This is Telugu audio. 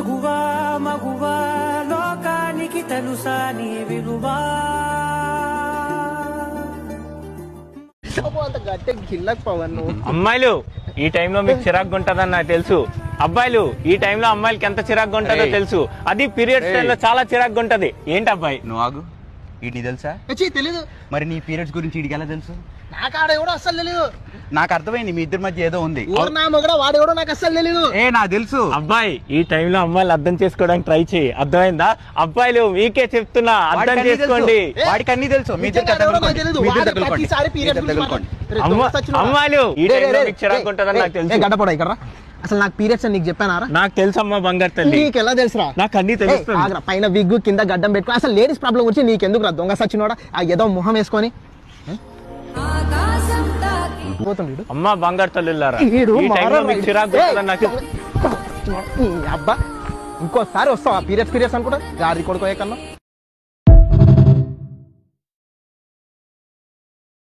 మగువా మగువా లోకానికి తెలుసా నీ విలువా అమ్మాయిలు ఈ టైంలో మీకు చిరాకు ఉంటదని నాకు తెలుసు. అబ్బాయిలు ఈ టైంలో అమ్మాయిలకి ఎంత చిరాకు ఉంటుందో తెలుసు. అది పీరియడ్స్ టైంలో చాలా చిరాకు ఉంటది. ఏంటి అబ్బాయి నువ్వు ఆగు. వీటిని తెలుసా? తెలీదు. మరి నీ పీరియడ్స్ గురించి వీడికి ఎలా తెలుసు? నాకు ఆడెవడో అస్సలు తెలీదు. నాకు అర్థమైంది మీ ఇద్దరి మధ్య ఏదో ఉంది. వాడెవడో నాకు అస్సలు తెలీదు. నాకు తెలుసు. అబ్బాయి ఈ టైంలో అమ్మాయిలు అర్థం చేసుకోవడానికి ట్రై చేయి. అర్థమైందా? అబ్బాయిలు మీకే చెప్తున్నా, అర్థం చేసుకోండి. వాడికి అన్ని తెలుసు. అమ్మాయిలు ఈ టైంలో మీకు చిరాకు ఉంటదని నాకు తెలుసు. గడ్డపడ ఇక్కడ అసలు నాకు పీరియడ్స్ అని నీకు చెప్పానారా? నాకు తెలుసు అమ్మా బంగారు తల్లి. నీకు ఎలా తెలుసురా? నాకు అన్ని తెలుసు. పైన విగ్గు కింద గడ్డం పెట్టుకుని అసలు లేడీస్ ప్రాబ్లం గురించి నీకెందుకు రా? దొంగ సచ్చినోడా ఆ ఏదో మొహం వేసుకొని పోతుండు. అమ్మా బంగారు తల్లిలారా, ఈ టైంలో మీకు చిరాకు ఉంటదని నాకు అబ్బా ఇంకోసారి వస్తావా పీరియడ్స్ అనుకుంటా గాడి కొడుకోయే కన్నా.